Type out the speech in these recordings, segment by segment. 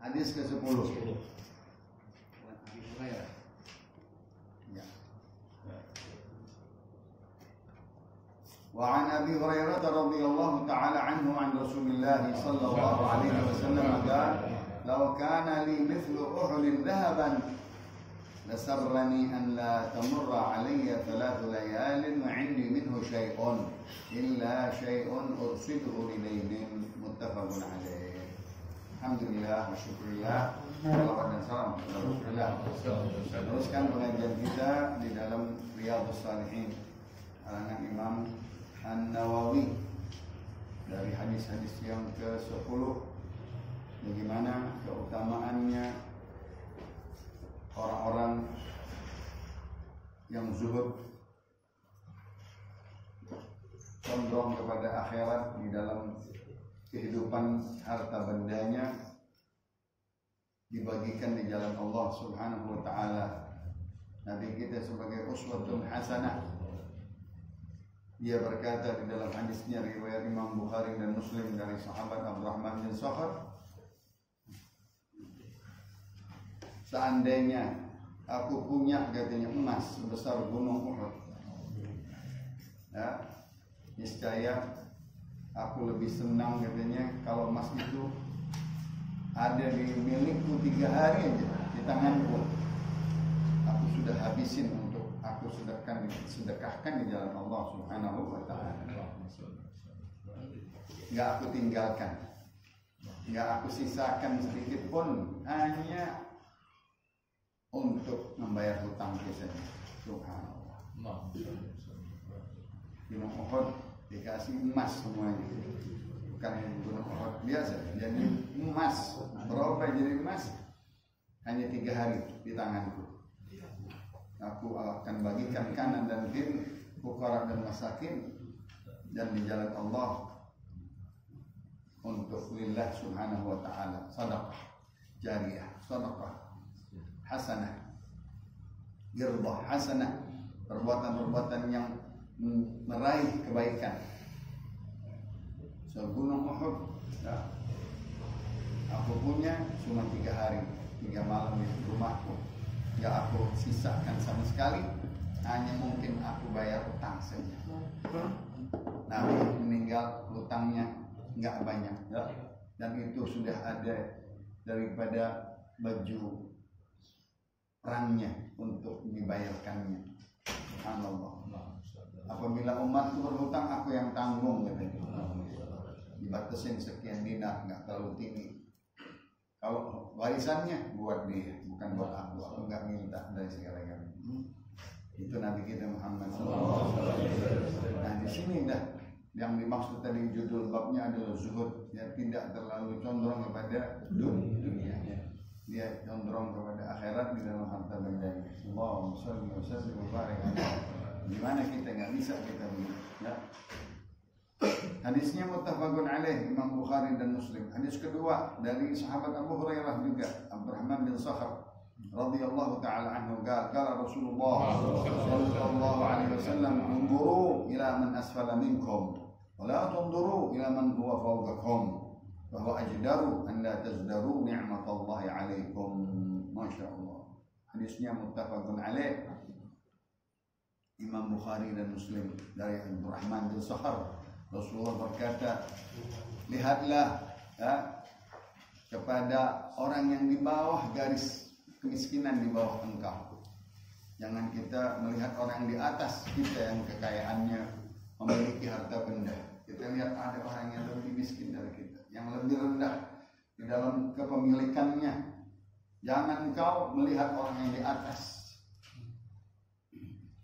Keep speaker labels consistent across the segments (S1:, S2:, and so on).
S1: Hadis ke-10. Ya. Wa an Abi Hurairah radhiyallahu ta'ala anhu an Rasulillah sallallahu alaihi wasallam qala law kana li mithlu uhud dhahaban lasarrani an la tamurra alayya thalath layalin wa 'indi minhu shay'un illa shay'un ursiluhu ilayhim muttafaqun alaih. Alhamdulillah wa syukurillah. Salawat dan salam kepada Rasulullah. Teruskan pengajian kita di dalam Riyadhus Shalihin karangan Imam An-Nawawi dari hadis-hadis yang ke-10, bagaimana keutamaannya orang-orang yang zuhud, condong kepada akhirat di dalam kehidupan harta bendanya dibagikan di jalan Allah Subhanahu wa taala. Nabi kita sebagai uswatun hasanah. Dia berkata di dalam hadisnya riwayat Imam Bukhari dan Muslim dari sahabat Abdurrahman bin Sakhar, seandainya aku punya katanya emas sebesar gunung Uhud, ya, niscaya aku lebih senang katanya kalau emas itu ada di milikku 3 hari aja di tanganku. Aku sudah habisin untuk aku sedekahkan di jalan Allah Subhanahu wa taala. Enggak aku tinggalkan, enggak aku sisakan sedikit pun, hanya untuk membayar hutang saja. Subhanallah. Gunung Uhud dikasih emas semuanya, bukan gunung Uhud biasa. Jadi emas, berapa jadi emas? Hanya 3 hari di tanganku. Aku akan bagikan kanan dan kiri, fuqara dan masakin, dan di jalan Allah untuk lillah subhanahu wa ta'ala. Sadaqah jariyah, sadaqah hasanah, girdah hasanah, perbuatan-perbuatan yang meraih kebaikan. Gunung Uhud, ya, aku punya cuma 3 hari 3 malam di rumahku, nggak aku sisakan sama sekali, hanya mungkin aku bayar utang saja. Nabi meninggal utangnya nggak banyak, ya, dan itu sudah ada daripada baju perangnya untuk dibayarkannya. Subhanallah. Apabila umatku berhutang, aku yang tanggung, katanya. Dibatasin sekian dinar, nggak terlalu tinggi. Kalau warisannya buat dia, bukan buat aku. Aku nggak minta dari segala-galanya. Itu Nabi kita Muhammad SAW. Nah di sini dah yang dimaksud tadi judul babnya adalah zuhud, ya, tidak terlalu condong kepada dunia. Dia condong kepada akhirat di dalam harta bendanya. Allahumma shalli wa sallim wa barik alaihi. Gimana kita nggak bisa kita begitu, ya. Hadisnya muttafaqun alaih, Imam Bukhari dan Muslim. Hadis kedua dari sahabat Abu Hurairah juga, Abdurrahman bin Sakhar radhiyallahu taala anhu, qala Rasulullah sallallahu alaihi wasallam, "Unzuru ila man asfala minkum wa la tunzuru ila man huwa fawqakum, wa huwa ajdaru an la tazdaru ni'matallahi alaikum." Masyaallah. Hadisnya muttafaqun alaih, Imam Bukhari dan Muslim dari Abdurrahman bin Sakhar. Rasulullah berkata, lihatlah, ya, kepada orang yang di bawah garis kemiskinan, di bawah engkau. Jangan kita melihat orang di atas kita yang kekayaannya memiliki harta benda. Kita lihat ada orang yang lebih miskin dari kita, yang lebih rendah di dalam kepemilikannya. Jangan kau melihat orang yang di atas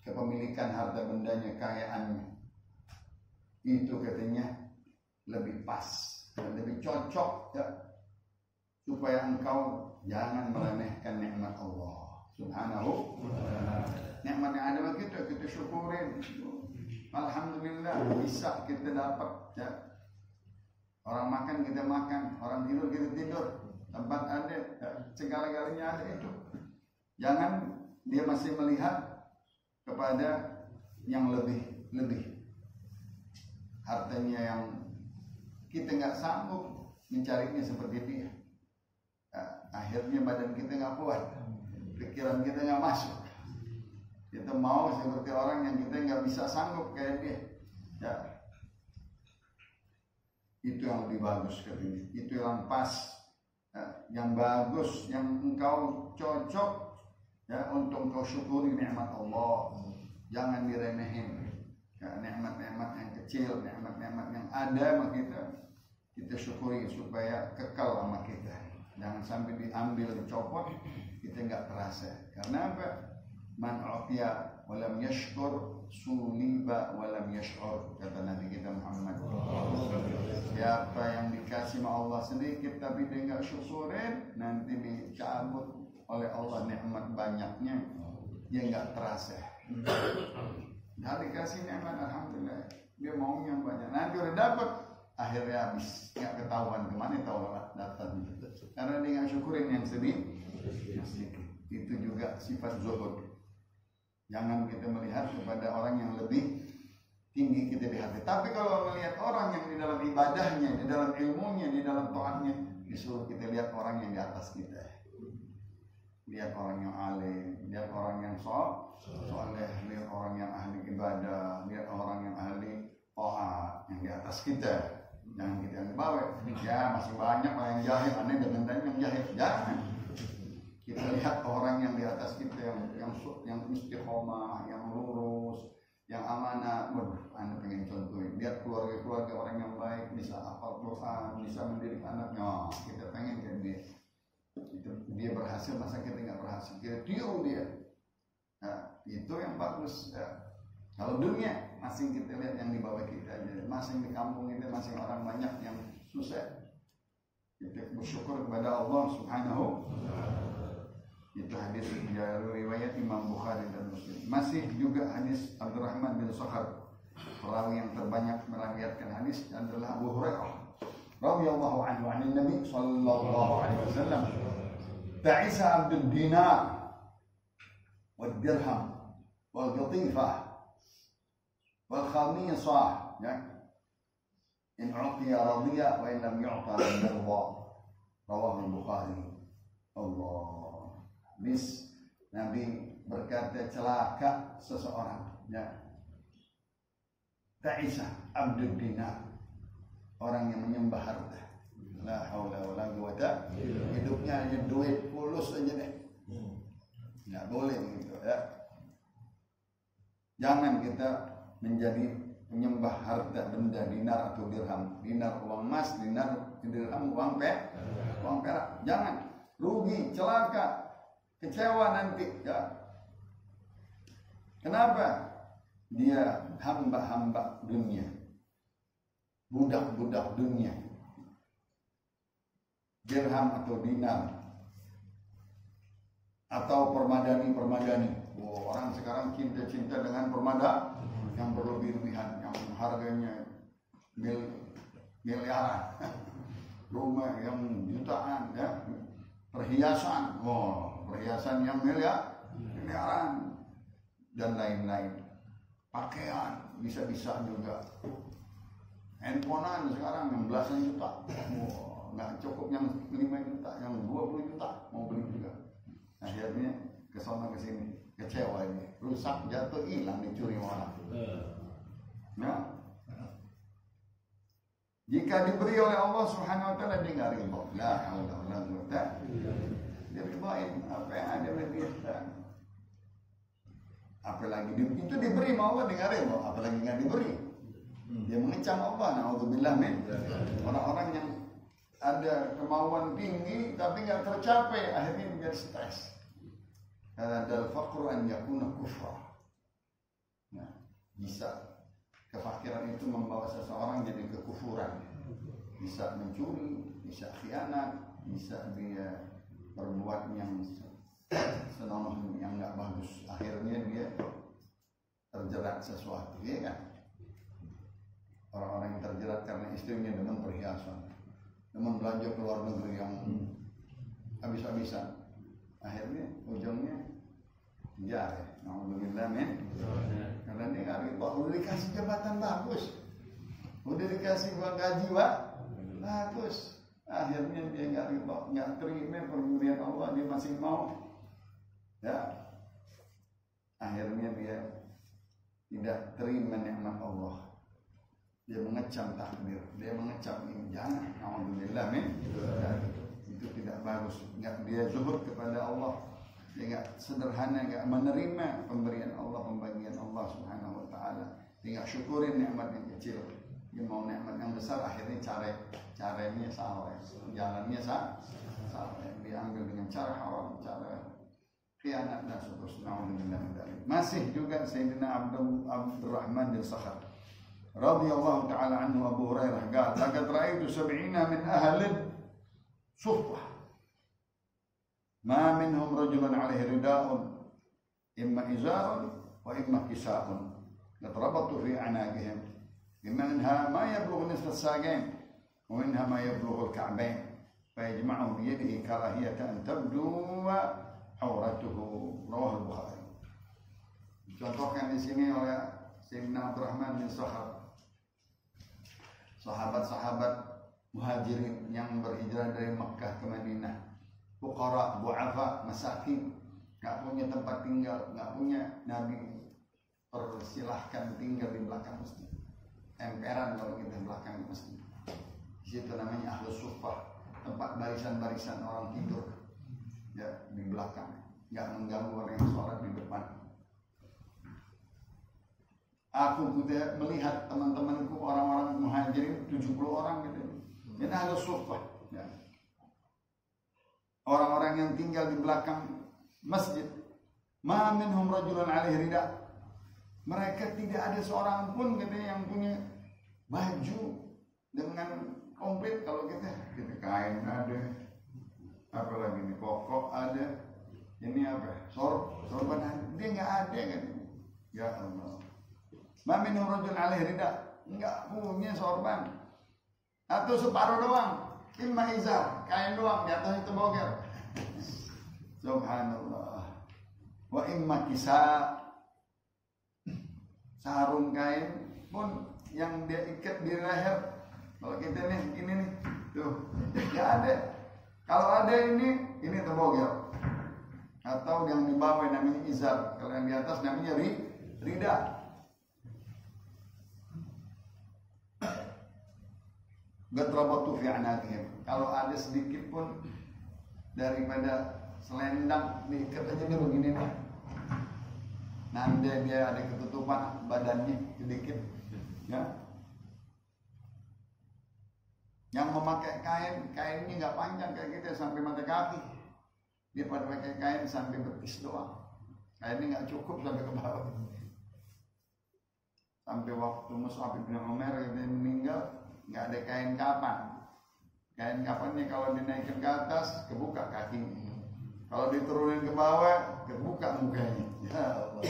S1: kepemilikan harta bendanya, kekayaannya. Itu katanya lebih pas dan lebih cocok, ya, supaya engkau jangan meremehkan nikmat Allah Subhanahu wa ta'ala. Nikmat yang ada bagi kita syukurin. Alhamdulillah bisa kita dapat, ya. Orang makan kita makan, orang tidur kita tidur, tempat ada, ya, segala-galanya ada itu. Jangan dia masih melihat kepada yang lebih hartanya yang kita nggak sanggup mencarinya seperti dia. akhirnya badan kita nggak kuat, pikiran kita nggak masuk. Kita mau seperti orang yang kita nggak bisa sanggup kayak dia. Ya, itu yang lebih bagus katanya. Itu yang pas, ya, yang bagus, yang engkau cocok, ya, untuk engkau syukuri nikmat Allah. Jangan diremehin. Ya, nikmat-nikmat yang kecil, nikmat-nikmat yang ada sama kita syukuri supaya kekal sama kita. Jangan sampai diambil, dicopot, kita nggak terasa. Karena apa? Man u'tiya walam yashkur suliba walam yash'ur, kata Nabi kita Muhammad. Siapa yang dikasih sama Allah sedikit tapi dia nggak syukurin, nanti dicabut oleh Allah nikmat banyaknya, dia nggak terasa. Nah, dikasih nikmat alhamdulillah, dia maunya banyak, nanti udah dapat akhirnya habis, nggak ketahuan kemana tahu datang, karena dia nggak syukurin yang sedikit. Itu juga sifat zuhud. Jangan kita melihat kepada orang yang lebih tinggi kita di hati. Tapi kalau melihat orang yang di dalam ibadahnya, di dalam ilmunya, di dalam taatnya, disuruh kita lihat orang yang di atas kita. Lihat orang yang alim, lihat orang yang soleh, lihat orang yang ahli ibadah, lihat orang yang ahli taat yang di atas kita. Jangan kita yang di bawah. Ya masih banyak orang yang jahil, aneh dengan yang jahil. Jangan. Kita lihat orang yang di atas kita, yang istiqomah, yang lurus, yang amanah. Waduh, anda pengen contohin. Lihat keluarga-keluarga orang yang baik, bisa hafal Quran, bisa mendidik anaknya. Kita pengen kan dia. Dia berhasil, masa kita nggak berhasil? Kita tiru dia. Nah, itu yang bagus. Ya. Kalau dunia, masing kita lihat yang di bawah kita aja. Masing di kampung kita, masing orang banyak yang susah. Kita bersyukur kepada Allah Subhanahu. Itu hadis riwayat Imam Bukhari dan Muslim. Masih juga hadis Abdurrahman bin Sakhar, perawi yang terbanyak meriwayatkan hadis adalah Abu Hurairah radhiyallahu anhu an Nabi sallallahu alaihi wasallam. Ta'isa abdul dinar wal dirham wal qatifah wal khamisah, ya. In u'tiya radiya wa in lam yu'ta lam yarda. Rawahu Bukhari. Allah. Nabi berkata celaka seseorang, ya. Ta'isa abdul dinar, orang yang menyembah harta. La haula wala quwata, hidupnya hanya duit fulus aja deh. Nggak boleh gitu, ya. Jangan kita menjadi penyembah harta benda, dinar atau dirham. Dinar uang emas, dirham uang perak. Jangan, rugi, celaka, kecewa nanti, ya. Kenapa? Dia hamba-hamba dunia, budak-budak dunia. Dirham atau dinar atau permadani. Orang sekarang cinta-cinta dengan permada yang berlebih-lebihan, yang harganya miliaran, rumah yang jutaan, ya. Perhiasan, perhiasan yang miliaran dan lain-lain. Pakaian bisa-bisa juga. Handphonean sekarang yang belasan juta. Nggak cukup yang 5 juta, yang 20 juta mau beli juga. Akhirnya kesana kesini, kecewa ini, rusak, jatuh, hilang, dicuri orang. Nah, jika diberi oleh Allah Subhanahu wa taala, dia enggak ridha. La haula wala quwata. Dia ribain apa yang ada pada dia. Apalagi itu diberi sama Allah, dia enggak ridha, apalagi enggak diberi. Dia mengecam Allah, naudzubillah min. Orang-orang yang ada kemauan tinggi tapi enggak tercapai, akhirnya menjadi stres. Karena dal faqru an yakuna kufra. Nah, bisa kefakiran itu membawa seseorang jadi kekufuran. Bisa mencuri, bisa khianat, bisa dia berbuat yang senonoh yang nggak bagus. Akhirnya dia terjerat sesuatu, ya kan? Orang-orang yang terjerat karena istrinya dengan perhiasan, dengan belanja ke luar negeri yang habis-habisan. Akhirnya ujungnya penjara. Alhamdulillah men. Karena dia nggak riba, udah dikasih jabatan bagus, udah dikasih uang gaji bagus, akhirnya dia nggak riba, nggak terima pemberian Allah dia masih mau, ya akhirnya dia tidak terima nikmat Allah, dia mengecam takdir, dia mengecam ini. Jangan, alhamdulillah itu tidak bagus. Enggak, dia zuhud kepada Allah, dia enggak sederhana, enggak menerima pemberian Allah, pembagian Allah Subhanahu wa taala. Dia enggak syukurin nikmat yang kecil, dia mau nikmat yang besar. Akhirnya caranya salah, jalannya salah, diambil dengan cara haram, cara khianat dan seterusnya. Masih juga Sayyidina Abdurrahman bin Sakhar radhiyallahu ta'ala anhu, Abu Hurairah qala laqad ra'aytu 70 min ahli suffah ma minhum rajulun 'alaihi rida'un imma izarun wa imma kisa'un yatrabatu fi a'naqihim minha ma yablughu nisfa as-saqain wa minha ma yablughu al-ka'bayn fa yajma'u bi yadihi karahiyatan an tabdu auratuhu. Rawahul Bukhari. Dicontohkan di sini oleh Sayyidina Abdurrahman bin Sakhar, sahabat-sahabat muhajirin yang berhijrah dari Makkah ke Madinah, fuqara, du'afa, masakin, nggak punya tempat tinggal, nggak punya, Nabi persilahkan tinggal di belakang masjid, emperan kalau kita belakang masjid. Di situ namanya ahlus suffah, tempat barisan-barisan orang tidur, ya di belakang, nggak mengganggu orang yang sholat di depan. Aku sudah melihat teman-temanku orang-orang muhajirin 70 orang gitu. Ini ahlus suffah, ya. Orang-orang yang tinggal di belakang masjid. Ma minhum rajulun 'alaihi rida. Mereka tidak ada seorang pun katanya yang punya baju dengan komplit. Kalau kita kain ada, apalagi ini pokok ada, ini apa? Sorban ada. Dia nggak ada kan? Ya Allah. Ma minhum rajulun 'alaihi rida. Nggak punya sorban. Atau separuh doang. Imma izar, kain doang, di atas itu boger. Subhanallah. Wa imma kisa, sarung kain pun yang dia ikat di leher. Kalau kita nih, ini nih, tuh, nggak ada. Kalau ada ini terboger. Atau yang di bawah namanya izar, kalau yang di atas namanya rida. Gatrabatu fi anaqihim. Kalau ada sedikit pun daripada selendang diikat aja nih begini nih. Nanti dia ada ketutupan badannya sedikit, ya. Yang memakai kainnya nggak panjang kayak kita sampai mata kaki. Dia pada pakai kain sampai betis doang. Kainnya nggak cukup sampai ke bawah. Sampai waktu Mus'ab bin Umair dia meninggal, nggak ada kain kapan. Kain kapannya kalau dinaikkan ke atas kebuka kakinya, kalau diturunin ke bawah kebuka mukanya. Ya Allah.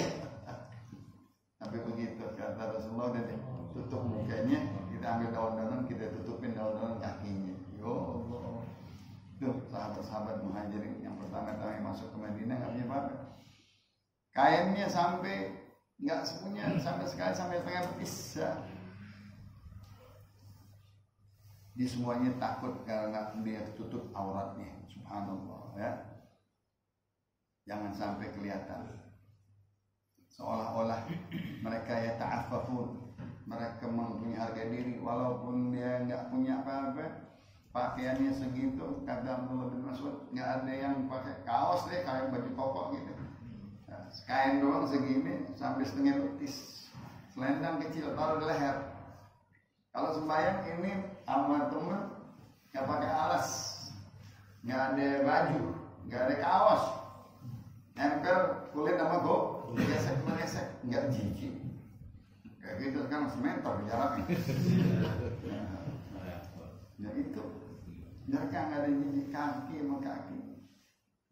S1: Tapi begitu kata Rasulullah, dan tutup mukanya, kita ambil daun-daunan, kita tutupin daun-daunan kakinya. Ya Allah. Tuh sahabat-sahabat muhajirin yang pertama-tama masuk ke Madinah nggak punya apa-apa. Kainnya sampai nggak sepunya sampai sekali sampai setengah betis. Ya. Di semuanya takut karena dia tutup auratnya. Subhanallah, ya. Jangan sampai kelihatan. Seolah-olah mereka ya ta'affafun, mereka mempunyai harga diri walaupun dia nggak punya apa-apa. Pakaiannya segitu, kata Abdullah bin Mas'ud, nggak ada yang pakai kaos deh kayak baju koko gitu. Nah, kain doang segini sampai setengah betis. Selendang kecil taruh di leher. Kalau sembahyang ini sama temen nggak pakai alas, nggak ada baju, nggak ada kaos, nempel kulit sama gesek, nggak jijik. Kayak gitu kan semeter jaraknya. Ya itu, mereka nggak ada jijik kaki sama kaki.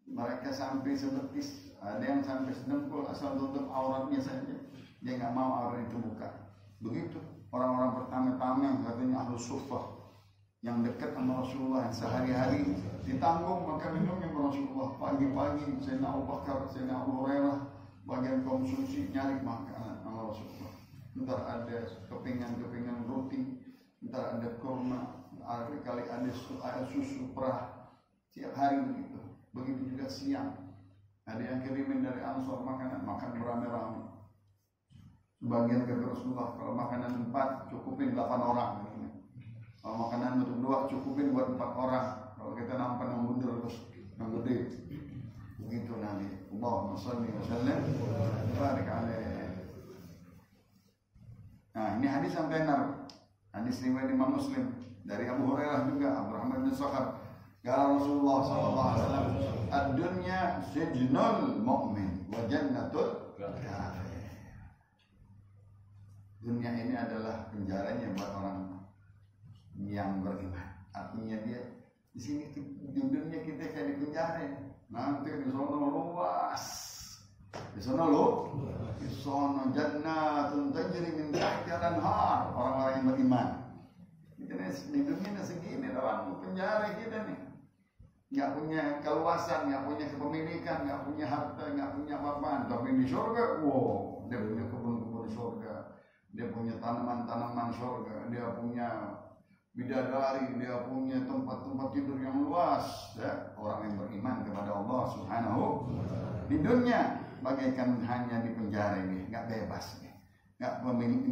S1: Mereka sampai sebetis, ada yang sampai sedengkul asal tutup auratnya saja. Dia nggak mau aurat itu buka. Begitu. Orang-orang pertama-tama yang katanya ahlus suffah yang dekat sama Rasulullah yang sehari-hari ditanggung makan minumnya sama Rasulullah. Pagi-pagi Sayyidina Abu Bakar, Sayyidina Abu Hurairah bagian konsumsi nyari makanan sama Rasulullah. Ntar ada kepingan roti, ntar ada kurma, kali ada susu perah, tiap hari begitu. begitu juga siang. Ada yang kirimin dari Ansor makanan, makan beramai-ramai. Sebagian kata Rasulullah, kalau makanan 4 cukupin 8 orang. Kalau makanan untuk 2 cukupin buat 4 orang. Kalau kita nampak yang bundel terus yang gede. Begitu Nabi. Allahumma shalli wa sallim wa barik alaihi. Nah, ini hadis yang benar. Hadis riwayat Imam Muslim dari Abu Hurairah juga, Abdurrahman bin Sakhar. Kata Rasulullah sallallahu alaihi wasallam, "Ad-dunya sijnul mu'min wa jannatul kafir." Dunia ini adalah penjaranya buat orang yang beriman. Artinya dia di sini di dunia kita kayak di penjara. Nanti di sana luas. Di sana di sana jannatun tajri min tahtiha al-anhar. Orang-orang yang beriman. Kita di dunia ini segini dalam penjara kita nih. Nggak punya keluasan, nggak punya kepemilikan, nggak punya harta, nggak punya apa-apa. Tapi di surga, wow, dia punya kebun-kebun surga, dia punya tanaman-tanaman surga, dia punya bidadari, dia punya tempat-tempat tidur yang luas. Ya, orang yang beriman kepada Allah Subhanahu. Di dunia bagaikan hanya di penjara ini, nggak bebas, nggak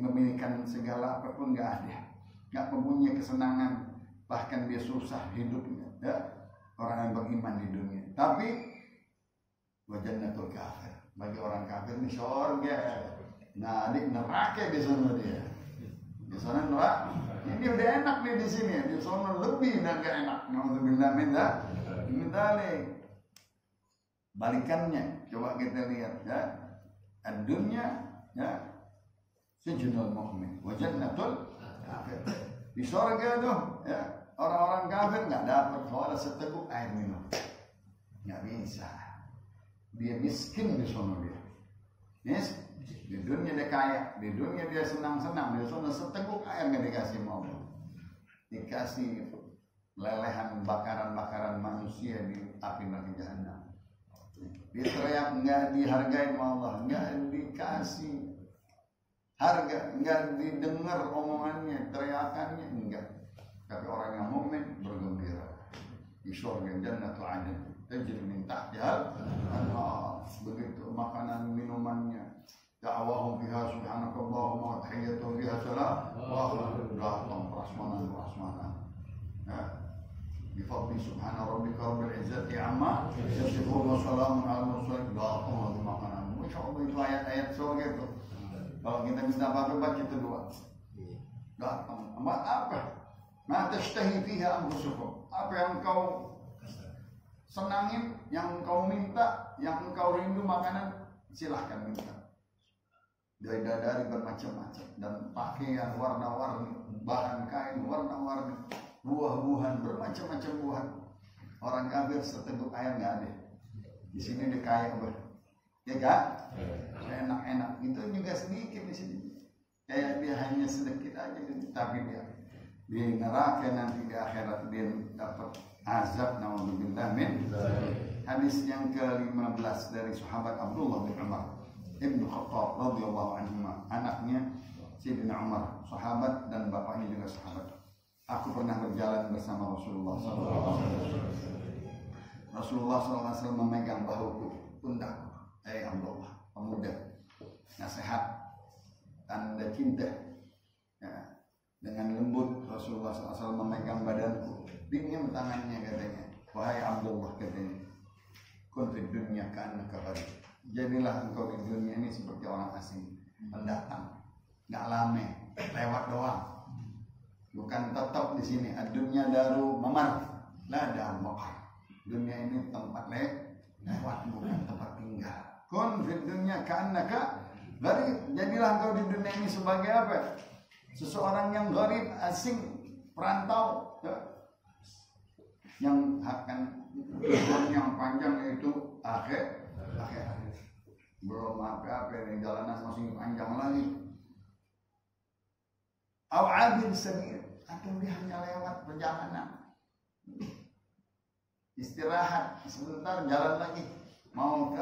S1: memilikan segala apapun, nggak ada, nggak mempunyai kesenangan, bahkan dia susah hidupnya. Ya. Orang yang beriman di dunia. Tapi wajannatul kafir, bagi orang kafir ini surga. Nah, di neraka di sana dia. Di sana neraka. Ini udah enak nih di sini. Di sana lebih dan gak enak. Nauzubillah min dzalik. Balikannya, coba kita lihat ya. Ad-dunya ya sijnul mu'min wa jannatul kafir. Di surga tuh ya. Orang-orang kafir nggak dapat soal seteguk air minum, nggak bisa. Dia miskin di sana dia. Yes, di dunia dia kaya, di dunia dia senang-senang, di sana seteguk air nggak dikasih mau, dikasih lelehan bakaran-bakaran manusia di api neraka jahanam. Dia teriak nggak dihargai Allah, nggak dikasih harga, nggak didengar omongannya, teriakannya enggak. Tapi orang yang mukmin bergembira di surga jannatul adn tajri min tahtiha al-anhar. Begitu makanan minumannya, da'wahum fiha subhanakallahumma wa tahiyyatuhum fiha salam wa akhiruhum prasmanan. Ya. Bi fadli subhana rabbika rabbil izzati amma yasifun wa salamun alal mursalin. Datang makanan. Masyaallah itu ayat-ayat surga itu. Kalau kita minta apa-apa baca itu doa. Datang. Apa? Ma tashtahi fiha anfusukum. Apa yang kau senangin, yang kau minta, yang kau rindu makanan, silahkan minta. Dari bermacam-macam dan pakaian warna-warni, bahan kain warna-warni, buah-buahan bermacam-macam buah. Orang kafir seteguk air nggak ada. Di sini dia kaya ya kan? Enak-enak. Itu juga sedikit di sini. Kayak dia hanya sedikit aja, tapi dia di neraka nanti di akhirat dia dapat azab. Nauzubillah min dzalik. Hadis yang ke-15 dari sahabat Abdullah bin Umar Ibnu Khattab radhiyallahu anhu, anaknya Sayyidina Umar, sahabat dan bapaknya juga sahabat. Aku pernah berjalan bersama Rasulullah sallallahu alaihi wasallam. Rasulullah sallallahu alaihi wasallam memegang bahuku, pundakku. Abdullah, pemuda, nasihat, tanda cinta. Ya. Dengan lembut Rasulullah SAW memegang badanku, dingin tangannya katanya. Wahai Abdullah katanya, kun fid dunya ka'annaka gharib. Jadilah engkau di dunia ini seperti orang asing, pendatang, nggak lama, lewat doang. Bukan tetap di sini. Ad-dunya daru mamar, la daru maqar. Dunia ini tempat lewat, bukan tempat tinggal. Kun fid dunya ka'annaka gharib. Jadilah engkau di dunia ini sebagai apa? Seseorang yang gharib, asing, perantau, ya. Yang akan yang panjang itu akhir. Belum apa-apa, yang jalanan masih panjang lagi. Aw'adil sabil, atau dia hanya lewat perjalanan, istirahat sebentar, jalan lagi, mau ke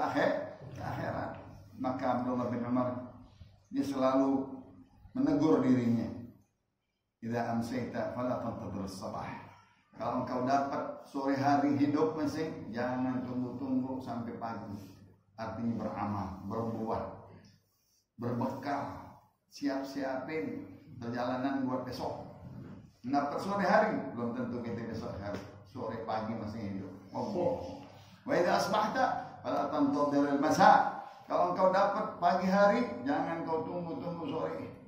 S1: akhirat. Maka Abdullah bin Umar dia selalu menegur dirinya, idza amsayta fala tantadhir as-sabah, Kalau engkau dapat sore hari hidup masing, jangan tunggu-tunggu sampai pagi. Artinya beramal, berbuat, berbekal, siap-siapin perjalanan buat besok. Dapat sore hari, belum tentu kita besok hari. Sore pagi masih hidup. Wa idza asbahta fala tantadir al-masa. Kalau engkau dapat pagi hari, jangan kau tunggu-tunggu sore.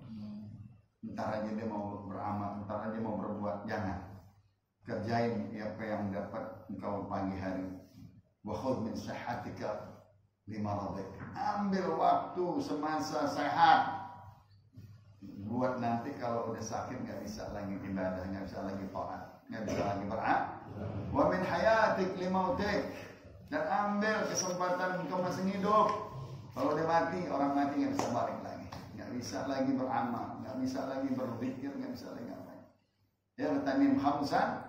S1: Entar aja dia mau beramal, entar aja mau berbuat, jangan. Kerjain apa yang dapat engkau pagi hari. Wa khudh min sihhatika limaradik. Ambil waktu semasa sehat. Buat nanti kalau udah sakit nggak bisa lagi ibadah, nggak bisa lagi taat, nggak bisa lagi beramal. Wa min hayatik limautik. Dan ambil kesempatan engkau masih hidup. Kalau udah mati, orang mati nggak bisa balik lagi, nggak bisa lagi beramal, nggak bisa lagi berpikir, nggak bisa lagi ngapain. Ya tanim khamsan.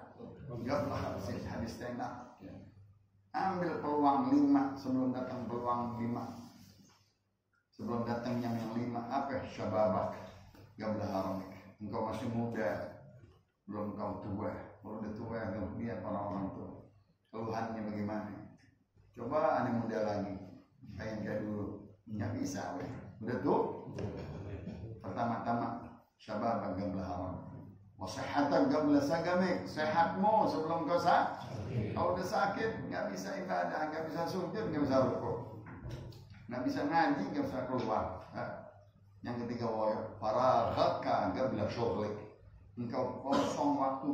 S1: Hadis tengah. Ambil peluang 5 sebelum datang peluang 5. Sebelum datang yang 5 apa? Syababak qabla haramik. Engkau masih muda, belum kau tua. Kalau udah tua, kau lihat orang-orang tua keluhannya bagaimana. Coba aneh muda lagi, kayak dulu, nggak bisa. Udah tuh. Pertama-tama syababak qabla haramik. Wasihatan qabla sagamik. Sehatmu sebelum kau sakit. Kalau udah sakit nggak bisa ibadah, nggak bisa sujud, nggak bisa rukuk, nggak bisa ngaji, nggak bisa keluar. Yang ketiga faraghatka qabla syughlik. Engkau kosong waktu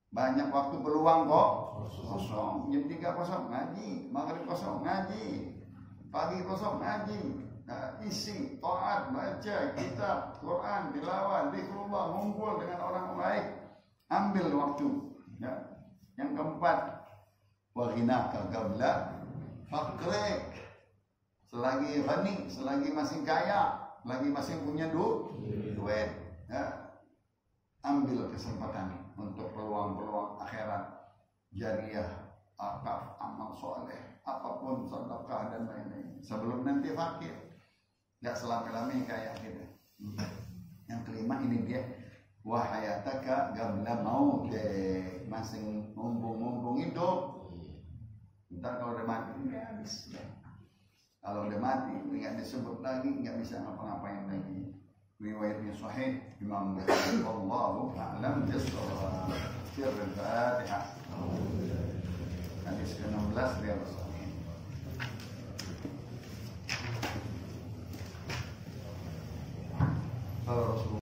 S1: banyak waktu peluang kok kosong. Jam 3 kosong ngaji, maghrib kosong ngaji, pagi kosong ngaji. Isi taat, baca kitab, Quran, tilawah, zikrullah, ngumpul dengan orang baik. Ambil waktu. Ya. Yang keempat, wa ghinaka qabla faqrik. Selagi ghani, selagi masih kaya, selagi masih punya duit, ya. Ambil kesempatan untuk peluang-peluang akhirat, jariyah, akaf, amal soleh, apapun sedekah dan lain-lain. Sebelum nanti fakir. Gak selama-lamanya kayak gitu. Yang kelima ini dia, wa hayataka qabla mautik. Masih mumpung hidup. Ntar kalau udah mati ya habis. Kalau udah mati nggak disebut lagi, nggak bisa ngapa-ngapain lagi. Riwayatnya sahih, Imam Bukhari wallahu a'lam bishawab. Al-Fatihah. Hadis ke-16 dia